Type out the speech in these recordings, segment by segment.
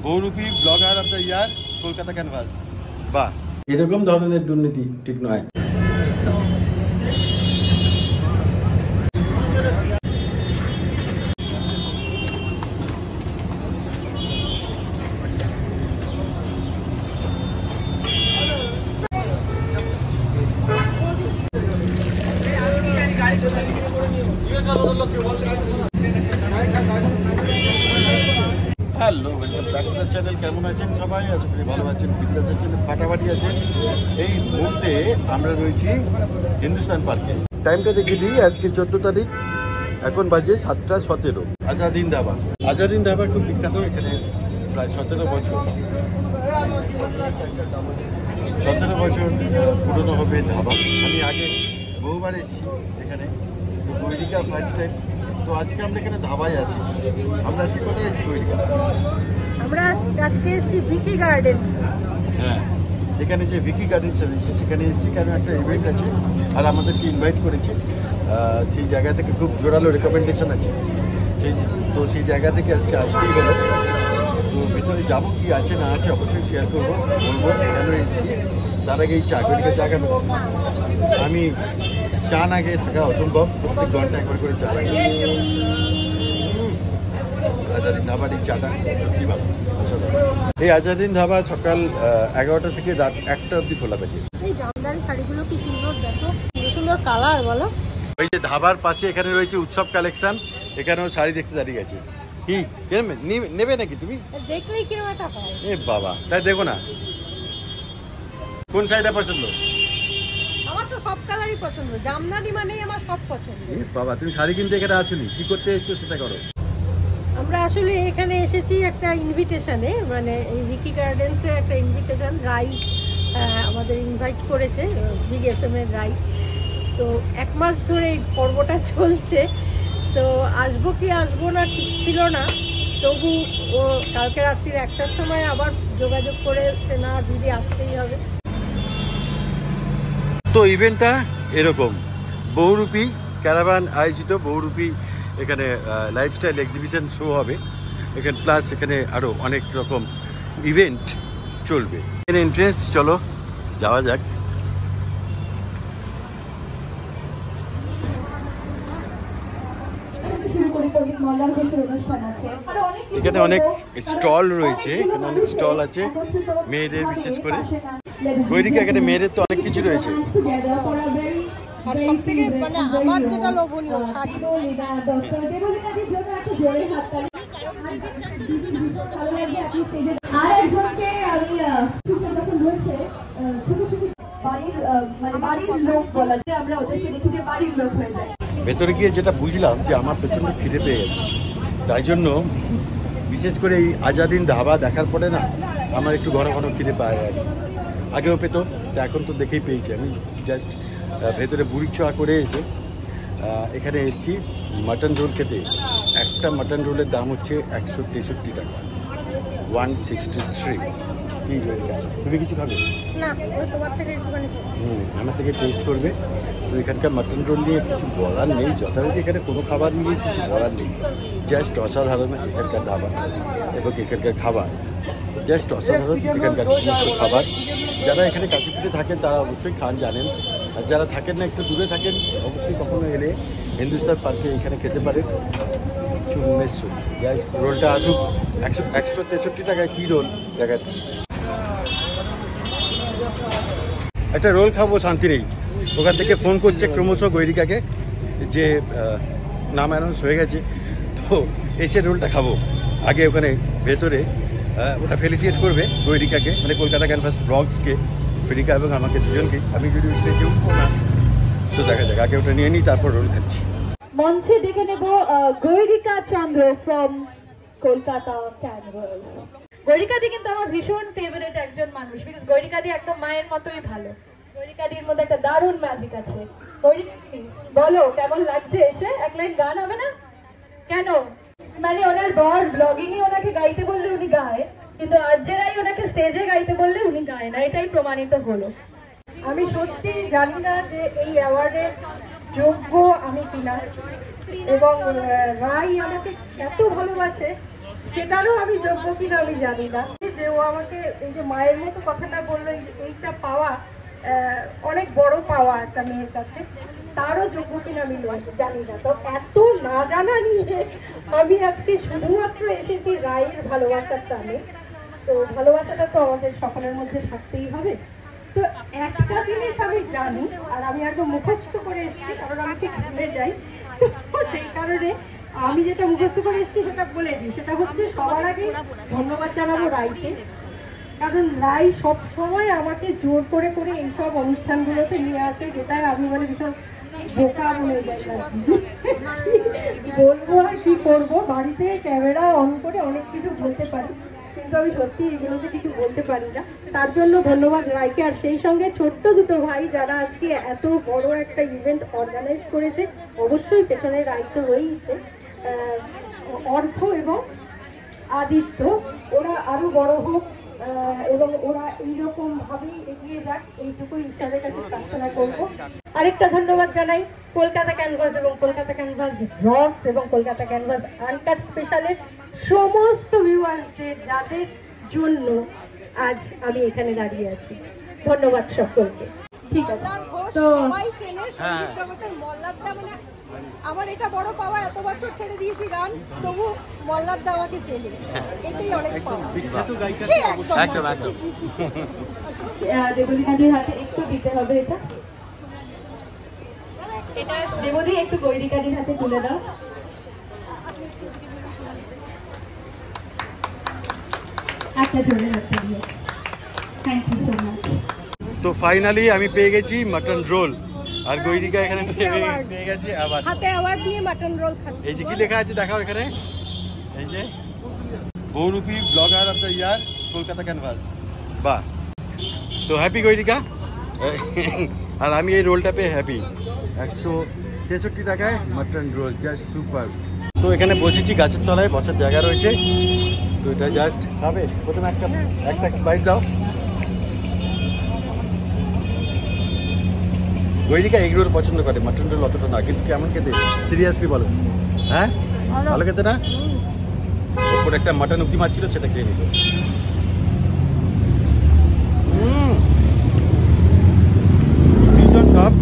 Bahurupi blogger of the year Kolkata canvas. বাহ, এরকম ধরনের দুর্নীতি ঠিক নয়। Hello, welcome back to the channel. কেমন আছেন সবাই? আশা করি ভালো আছেন, বিন্দাস আছেন, ফাটাফাটি আছেন। এই মুহূর্তে আমরা রয়েছি হিন্দুস্তান পার্কে। টাইমটা দেখে দিই, আজকে 14 তারিখ, এখন বাজে 7:17। আজাদিন ধাবা। আজাদিন ধাবা খুব বিখ্যাত, এখানে প্রায় 17 বছর পুরনো হবে ধাবা। আমি আগে বহুবার এসেছি এখানে, গৈরিকা ফার্স্ট টাইম। তো আজকে আমরা এখানে ধাবায় আছি। আমরা আজকে কোথায় এসেছি গৈরিকা? আমরা আজকে এসেছি ভিকি গার্ডেন্স। হ্যাঁ, সেখানে যে ভিকি গার্ডেন্স রয়েছে সেখানে এসেছি, কারণ একটা ইভেন্ট আছে আর আমাদেরকে ইনভাইট করেছে। সেই জায়গা থেকে খুব জোরালো রেকমেন্ডেশন আছে, সেই জায়গা থেকে আজকে আসতেই হলো। তো ভেতরে যাবো, কি আছে না আছে অবশ্যই শেয়ার করবো, বলবো কেন এসেছি। তার আগে এই গৈরিকা চা কেন, আমি চা না খেয়ে থাকা অসম্ভব। প্রত্যেক ঘন্টা একবার করে চা লাগে। আজাদিন ধাবার এই চাটা সত্যি ভালো। এই আজাদিন ধাবা সকাল 11টা থেকে রাত 1টা অবধি খোলা থাকে। এই জামদানি শাড়িগুলো কি সুন্দর, দেখো কি সুন্দর কালার বলো। ওই যে ধাবার পাশে এখানে রয়েছে উৎসব কালেকশন, এখানেও শাড়ি দেখতে দাঁড়িয়ে গেছে। কি নেবে নাকি তুমি? দেখলেই কিরকম একটা হয়। এ বাবা, তাই দেখো না কোন শাড়িটা পছন্দ? আমার তো সব কালারই পছন্দ, জামদানি মানেই আমার সব পছন্দ। বাবা, তুমি শাড়ি কিনতে এখানে আসোনি, কি করতে এসছো সেটা করো। আমরা আসলে এখানে এসেছি একটা ইনভিটেশনে, মানে এই ভিকি গার্ডেন্সে একটা ইনভিটেশন, রাই আমাদের ইনভাইট করেছে, বিগ FM এর রাই। তো 1 মাস ধরে এই পর্বটা চলছে। তো আসবো কি আসবো না ঠিক ছিল না, তবু ও কালকে রাত্রির 1টার সময় আবার যোগাযোগ করেছে, না দিদি আসতেই হবে। তো ইভেন্টটা এরকম, বহুরূপী ক্যারাভান আয়োজিত বহুরূপী, এখানে লাইফস্টাইল এক্সিবিশন শো হবে এখানে, প্লাস এখানে আরও অনেক রকম ইভেন্ট চলবে। এখানে এন্ট্রেন্স, চলো যাওয়া যাক। এখানে অনেক স্টল রয়েছে, এখানে অনেক স্টল আছে মেয়েদের, বিশেষ করে গৈরিকা এখানে মেয়েদের তো অনেক কিছু রয়েছে। আর সব থেকে মানে আমার যেটা লোভনীয় শাড়ি। ভেতরে গিয়ে যেটা বুঝলাম যে আমার প্রচণ্ড খিদে পেয়ে গেছে, তাই জন্য বিশেষ করে এই আজাদিন ধাবা দেখার পরে না আমার একটু ঘন ঘন খিদে পায় আর আগেও পেতো, তো এখন তো দেখেই পেয়েছি। আমি জাস্ট ভেতরে বুড়ি ছোঁয়া করে এসে এখানে এসেছি মাটন রোল খেতে। একটা মাটন রোলের দাম হচ্ছে 163 টাকা, 163। কি তুমি কিছু খাবে? না, ওই তোমার থেকে একটুখানি আমার থেকে টেস্ট করবে। তো এখানকার মাটন রোল নিয়ে কিছু বলার নেই, যথারীতি এখানে কোনো খাবার নিয়ে কিছু বলার নেই, জাস্ট অসাধারণ এখানকার ধাবা এবং এখানকার খাবার জাস্ট অসাধারণ। এখানকার সমস্ত খাবার, যারা এখানে কাশীপুরে থাকেন তারা অবশ্যই খান, জানেন। আর যারা থাকেন না, একটু দূরে থাকেন, অবশ্যই কখনো এলে হিন্দুস্তান পার্কে এখানে খেতে পারেন। চুম্মেশ্বর রোলটা আসুক। 163 টাকায় কী রোল দেখাচ্ছি। একটা রোল খাবো, শান্তি নেই। ওখান থেকে ফোন করছে ক্রমশ গৈরিকাকে যে নাম অ্যানাউন্স হয়ে গেছে, তো এসে রোলটা খাবো। আগে ওখানে ভেতরে ওটা ফেলিসিয়েট করবে গৈরিকাকে, মানে কলকাতা ক্যানভাস ব্লগসকে, গৈরিকা এবং আমাকে দুজনকে। আমি যদি স্টেজে উঠবো না, তো দেখা যাক, আগে ওটা নিয়ে নিই, তারপর রোল খাচ্ছি। মঞ্চে দেখে নেব গৈরিকা চন্দ্র ফ্রম কলকাতা ক্যানভাস। গৈরিকাদি কিন্তু আমার ভীষণ ফেভারিট একজন মানুষ, বিকজ গৈরিকাদি একদম মায়ের মতোই ভালো। গৈরিকাদির মধ্যে একটা দারুণ ম্যাজিক আছে। গৈরিকাদি বলো কেমন লাগছে এসে? এক লাইন গান হবে না কেন? মানে ওনার বর ব্লগিং এ ওনাকে গাইতে বললে উনি গায়, কিন্তু আর্যেরাই ওনাকে স্টেজে গাইতে বললে উনি গায় না, এটাই প্রমাণিত হলো। আমি সত্যি জানি না যে এই অ্যাওয়ার্ডের যোগ্য আমি কিনা, এবং রাই আমাকে এত ভালোবাসে সেটারও আমি যোগ্য কিনা আমি জানি না। যে ও আমাকে এই যে মায়ের মতো কথাটা বললো, এইটা পাওয়া অনেক বড় পাওয়া একটা মেয়ের কাছে, তারও যোগ্য কিনা আমি জানি না। তো এত না জানা নিয়ে আমি আজকে শুধুমাত্র এসেছি রায়ের ভালোবাসার টানে। তো ভালোবাসাটা তো আমাদের সকলের মধ্যে থাকতেই হবে। তো একটা জিনিস আমি জানি, আর আমি একদম মুখস্থ করে এসেছি, কারণ আমি ঠিক ভুলে যাই। সেই কারণে আমি যেটা মুখস্থ করে এসেছি সেটা বলে দিই। সেটা হচ্ছে সবার আগে ধন্যবাদ জানাবো রাইকে, কারণ রাই সবসময় আমাকে জোর করে করে এইসব অনুষ্ঠানগুলোতে নিয়ে আসে, যেটা আমি মানে ভীষণ বোকা বলে যাই। বলবো আর কি করবো, বাড়িতে ক্যামেরা অন করে অনেক কিছু বলতে পারি, কিন্তু আমি সত্যি এগুলোতে কিছু বলতে পারি না। তার জন্য ধন্যবাদ রাইকে। আর সেই সঙ্গে ছোট্ট দুটো ভাই যারা আজকে এত বড় একটা ইভেন্ট অর্গানাইজ করেছে, অবশ্যই পেছনে রাই তো রয়েছে, অর্থ এবং আদিত্য, ওরা আরো বড় হোক এবং ওরা এইরকম ভাবেই এগিয়ে যাক, এইটুকু ঈশ্বরের কাছে প্রার্থনা করবো। আরেকটা ধন্যবাদ জানাই কলকাতা ক্যানভাস এবং কলকাতা ক্যানভাস রক্স এবং কলকাতা ক্যানভাস আনকাট স্পেশালের সমস্ত ভিউয়ার্সদের, যাদের জন্য আজ আমি এখানে দাঁড়িয়ে আছি। ধন্যবাদ সকলকে। ঠিক আছে, তো সবাই চেনে সঙ্গীত জগতের মল্লারদা, মানে আমার এটা বড় পাওয়া, এত বছর ছেড়ে দিয়েছি গান, তবু মল্লারদা আমাকে চেনে, এটাই অনেক পাওয়া। দেবলীকাদির হাতে একটু দিতে হবে এটা, এটা দেবদি একটু গৈরিকাদির হাতে তুলে দাও। একটা জোরে হাতে দিয়ে, থ্যাংক ইউ সো মাচ। তো ফাইনালি আমি পেয়ে গেছি মাটন রোল, আর গৈরিকা এখানে পেয়ে গেছে আবার হাতে অ্যাওয়ার্ড দিয়ে মাটন রোল খাচ্ছি। এই যে কি লেখা আছে দেখাও এখানে, এই যে বহুরূপী blogger of the year Kolkata canvas. বাহ, তো হ্যাপি গৈরিকা। আর আমি এই রোলটা পেয়ে হ্যাপি। 163 টাকায় মাটন রোল, জাস্ট সুপার। তো এখানে বসেছি, গাছের তলায় বসার জায়গা রয়েছে, তো এটা জাস্ট খাবে। প্রথমে একটা বাইট দাও। গৈরিকা এগ রোল পছন্দ করে, মাটন রোল অতটা না, কিন্তু কেমন খেতে সিরিয়াসলি বলো? হ্যাঁ ভালো খেতে না? ওপর একটা মাটন উকি মারছিল, সেটা খেয়ে নিত। ভীষণ সব,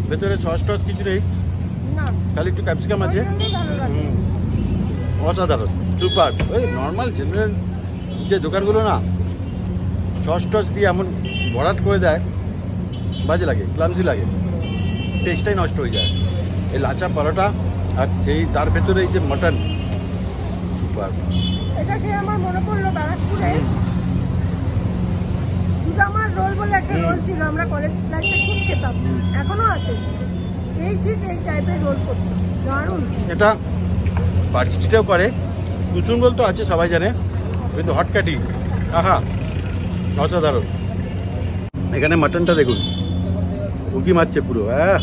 ভেতরে সস টস কিছু নেই, খালি একটু ক্যাপসিকাম আছে। অসাধারণ, সুপার। ওই নর্মাল জেনারেল যে দোকানগুলো না সস টস দিয়ে এমন ভরাট করে দেয়, বাজে লাগে, ক্লামসি লাগে, টেস্টটাই নষ্ট হয়ে যায়। এই লাচা পরোটা আর সেই তার ভেতরে এই যে মাটন, সুপার। এটা খেয়ে আমার মনে পড়লো ব্যারাকপুরে সুদামার রোল বলে একটা রোল ছিল, আমরা কলেজ লাইফে খুব খেতাম, এখনো আছে। এই ঠিক এই টাইপের রোল করতো, দারুণ। এটা পার্ক স্ট্রিটেও করে, কুসুম রোল তো আছে সবাই জানে, কিন্তু হটকাটি, আহা অসাধারণ। এখানে মাটনটা দেখুন, উকি মারছে পুরো, হ্যাঁ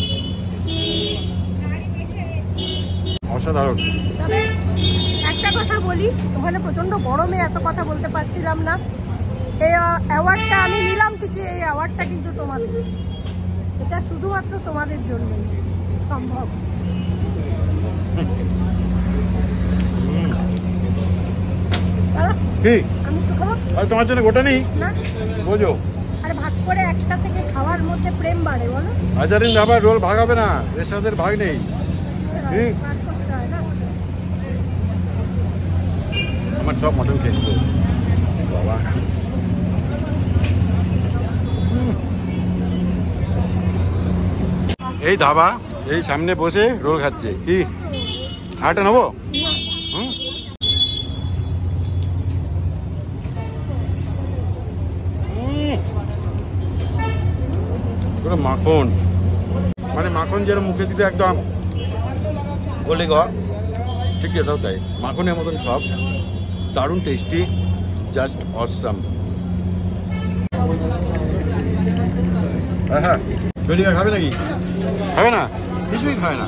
অসাধারণ। তবে একটা কথা বলি, ওখানে প্রচন্ড গরমে এত কথা বলতে পারছিলাম না। এই অ্যাওয়ার্ডটা আমি নিলাম ঠিকই, এই অ্যাওয়ার্ডটা কিন্তু তোমাদের, এটা শুধুমাত্র তোমাদের জন্যই সম্ভব। আমি তো খাবো, আর তোমার জন্য গোটা নেই না বোঝো, আরে ভাগ করে একটা থেকে খাওয়ার মধ্যে প্রেম বাড়ে, বলো? হাজারিন আবার রোল ভাগ হবে না, এর সাথে ভাগ নেই। ভাগ করতে হয় না। আমার সব মটন খেয়েছিল বাবা। এই ধাবা, এই সামনে বসে রোল খাচ্ছে, কি আটা নেবো? পুরো মাখন, মানে মাখন যেরকম মুখে দিতে একদম গলে গয়া, ঠিক এটাও তাই, মাখনের মতন সব, দারুণ টেস্টি, জাস্ট অসাম। হ্যাঁ, গৈরিকা খাবে নাকি? খাবে না, কিছুই খাবে না।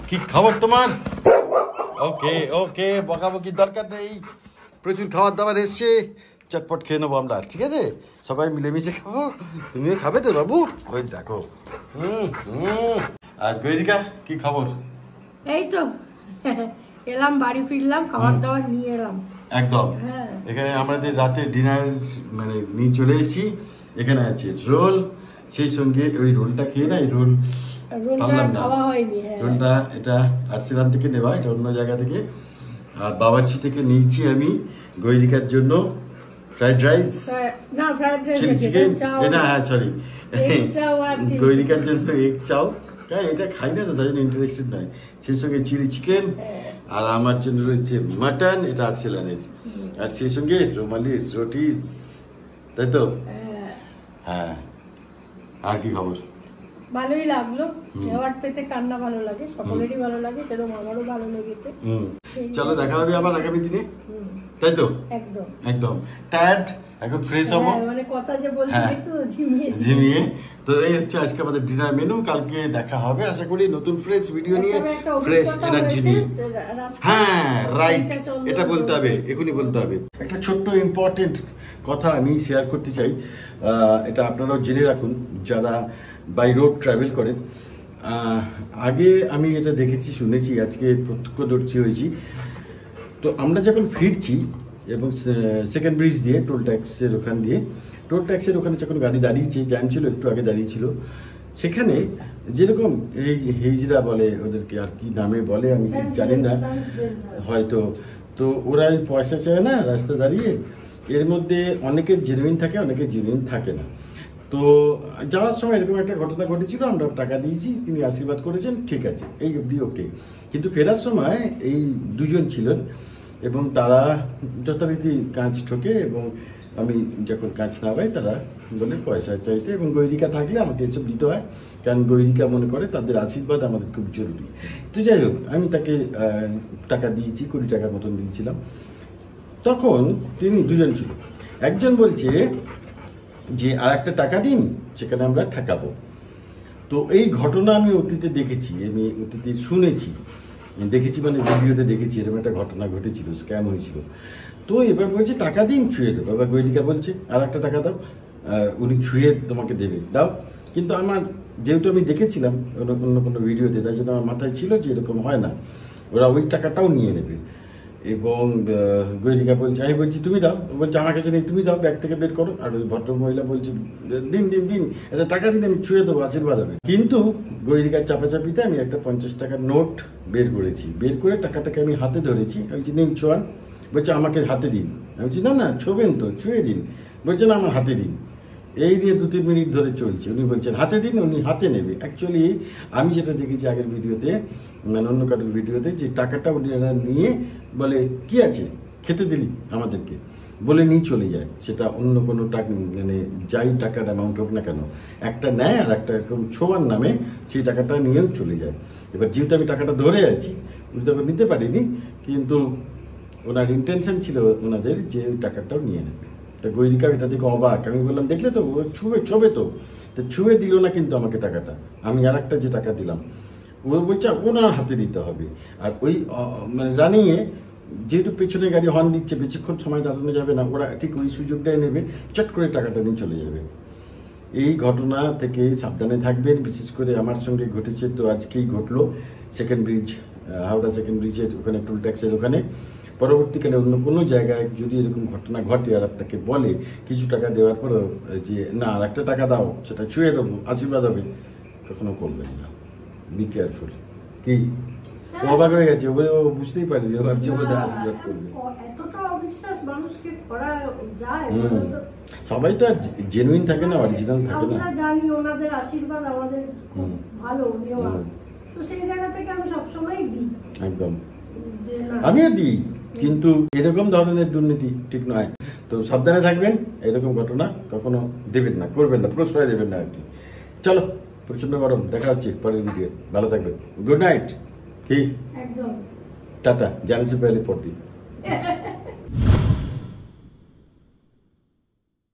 কি খবর তোমার? ওকে ওকে, বকাবকির দরকার নেই, প্রচুর খাবার দাবার এসছে, চটপট খেয়ে নেবো আমরা, ঠিক আছে? সবাই মিলেমিশে খাবো, তুমিও খাবে তো বাবু? ওই দেখো। আর গৈরিকা কি খবর? এই তো এলাম, বাড়ি ফিরলাম, খাবার দাবার নিয়ে এলাম। একদম। হ্যাঁ। এখানে আমাদের রাতে ডিনার মানে নিয়ে চলে এসেছি। এখানে আছে রোল, সেই সঙ্গে ওই রোলটা খেয়ে না, এই রোল পারলাম না, খাওয়া হয়নি। রোলটা এটা আর্সেলান থেকে নেওয়া, এটা অন্য জায়গা থেকে। আর বাবার্চি থেকে নিয়েছি আমি গৈরিকার জন্য ফ্রাইড রাইস, না ফ্রাইড রাইস, চিলি চিকেন, এটা হ্যাঁ সরি, গৈরিকার জন্য এগ চাও, কারণ এটা খাই না তো তাই জন্য ইন্টারেস্টেড নয়। সেই সঙ্গে চিলি চিকেন, আর আমার জন্য রয়েছে মাটন, এটা আর্সেলানের, আর সেই সঙ্গে রুমালি রুটিস, তাই তো? হ্যাঁ। আর কি খবর? ভালোই লাগলো, অ্যাওয়ার্ড পেতে কান্না ভালো লাগে, সকলেরই ভালো লাগে, সেরকম আমারও ভালো লেগেছে। চলো দেখা হবে আবার আগামী দিনে, তাই তো? একদম একদম। টায়ার্ড, এখন ফ্রেশ হবো, মানে কথা যে বলছি একটু ঝিমিয়ে। তো এই হচ্ছে আজকে আমাদের ডিনার মেনু। কালকে দেখা হবে আশা করি নতুন ফ্রেশ ভিডিও নিয়ে, ফ্রেশ এনার্জি নিয়ে। হ্যাঁ রাইট, এটা বলতে হবে, এখনই বলতে হবে। একটা ছোট্ট ইম্পর্টেন্ট কথা আমি শেয়ার করতে চাই, এটা আপনারাও জেনে রাখুন যারা বাই রোড ট্রাভেল করেন। আগে আমি এটা দেখেছি, শুনেছি, আজকে প্রত্যক্ষদর্শী হয়েছি। তো আমরা যখন ফিরছি এবং সেকেন্ড ব্রিজ দিয়ে টোল ট্যাক্সের ওখানে যখন গাড়ি দাঁড়িয়েছে, জ্যাম ছিল, একটু আগে দাঁড়িয়েছিল, সেখানে যেরকম এই হেজরা বলে ওদেরকে, আর কি নামে বলে আমি ঠিক জানি না হয়তো, তো ওরা পয়সা চায় না রাস্তা দাঁড়িয়ে। এর মধ্যে অনেকে জেনুইন থাকে, অনেকে জেনুইন থাকে না। তো যাওয়ার সময় এরকম একটা ঘটনা ঘটেছিল, আমরা টাকা দিয়েছি, তিনি আশীর্বাদ করেছেন, ঠিক আছে, এই অবধি ওকে। কিন্তু ফেরার সময় এই দুজন ছিলেন এবং তারা যথারীতি কাঁচ ঠোকে, এবং আমি যখন কাঁচ না পাই তারা বলে পয়সা চাইতে, এবং গৈরিকা থাকলে আমাকে এসব দিতে হয়, কারণ গৈরিকা মনে করে তাদের আশীর্বাদ আমাদের খুব জরুরি। তো যাই হোক, আমি তাকে টাকা দিয়েছি, 20 টাকার মতন দিয়েছিলাম। তখন তিনি দুজন ছিল, একজন বলছে যে আর একটা টাকা দিন, সেখানে আমরা ঠেকাবো। তো এই ঘটনা আমি অতীতে দেখেছি, আমি অতীতে শুনেছি, মানে ভিডিওতে দেখেছি, এরকম একটা ঘটনা ঘটেছিল, স্ক্যাম হয়েছিল। তো এবার বলছে টাকা দিন, ছুঁয়ে দেবো। এবার গৈরিকা বলছে আর একটা টাকা দাও, উনি ছুঁয়ে তোমাকে দেবে, দাও। কিন্তু আমার যেহেতু আমি দেখেছিলাম অন্য কোনো ভিডিওতে, তাই জন্য আমার মাথায় ছিল যে এরকম হয় না, ওরা ওই টাকাটাও নিয়ে নেবে। এবং গৈরিকা বলছে, আমি বলছি তুমি দাও, বলছে আমার কাছে নেই, তুমি দাও, ব্যাগ থেকে বের করো। আর ওই ভদ্রমহিলা বলছে দিন দিন দিন, এটা টাকা দিন, আমি ছুঁয়ে দেবো, আশীর্বাদ হবে। কিন্তু গৈরিকার চাপাচাপিতে আমি একটা 50 টাকার নোট বের করেছি, বের করে টাকাটাকে আমি হাতে ধরেছি, আমি বলছি নিন ছোঁয়ান। বলছে আমাকে হাতে দিন, আমি বলছি না না ছোবেন তো, ছুঁয়ে দিন। বলছে না আমার হাতে দিন। এই নিয়ে 2-3 মিনিট ধরে চলছে, উনি বলছেন হাতে দিন, উনি হাতে নেবে। অ্যাকচুয়ালি আমি যেটা দেখেছি আগের ভিডিওতে, মানে অন্য কারোর ভিডিওতে, যে টাকাটা উনারা নিয়ে বলে কি আছে খেতে দিলি আমাদেরকে, বলে নিয়ে চলে যায়। সেটা অন্য কোনো টাকা, মানে যাই টাকার অ্যামাউন্ট হোক না কেন, একটা নেয় আর একটা এরকম ছোঁয়ার নামে সেই টাকাটা নিয়েও চলে যায়। এবার যেহেতু আমি টাকাটা ধরে আছি, উনি তখন নিতে পারিনি, কিন্তু ওনার ইন্টেনশন ছিল ওনাদের যে ওই টাকাটাও নিয়ে নেবে। তা গৈরিকা এটা দেখে অবাক। আমি বললাম দেখলে তো, ও ছুঁবে তো ছুঁয়ে দিল না কিন্তু আমাকে টাকাটা, আমি আর একটা যে টাকা দিলাম, ও বলছে ওনার হাতে দিতে হবে। আর ওই মানে রানিংয়ে যেহেতু পেছনে গাড়ি হর্ন দিচ্ছে, বেশিক্ষণ সময় দাঁড়ানো যাবে না, ওরা ঠিক ওই সুযোগটাই নেবে, চট করে টাকাটা নিয়ে চলে যাবে। এই ঘটনা থেকে সাবধানে থাকবেন। বিশেষ করে আমার সঙ্গে ঘটেছে, তো আজকেই ঘটলো সেকেন্ড ব্রিজ, হাওড়া সেকেন্ড ব্রিজের ওখানে, টোল ট্যাক্সের ওখানে। পরবর্তীকালে অন্য কোনো জায়গায় যদি এরকম ঘটনা ঘটে আর আপনাকে বলে কিছু টাকা দেওয়ার পরও যে না আর একটা টাকা দাও, সেটা ছুঁয়ে দেবো, আশীর্বাদ হবে, কখনো করবেন না। Be careful. কি অবাক হয়ে গেছে, ও বুঝতেই পারি যে ভাবছে বোধহয় আশীর্বাদ করবে। এতটা অবিশ্বাস মানুষকে করা যায়? সবাই তো আর জেনুইন থাকে না, অরিজিনাল থাকে না। আমরা জানি ওনাদের আশীর্বাদ আমাদের খুব ভালো নেওয়া, তো সেই জায়গা থেকে আমি সবসময় দিই। একদম, আমিও দিই, কিন্তু এরকম ধরনের দুর্নীতি ঠিক নয়। তো সাবধানে থাকবেন, এরকম ঘটনা কখনো দেবেন না, করবেন না, প্রশ্রয় দেবেন না আর কি। চলো, প্রচন্ড গরম, দেখা হচ্ছে পরের ভিডিও, ভালো থাকবেন, গুড নাইট। কি একদম, টাটা, জানে সে পেলে পর দিন।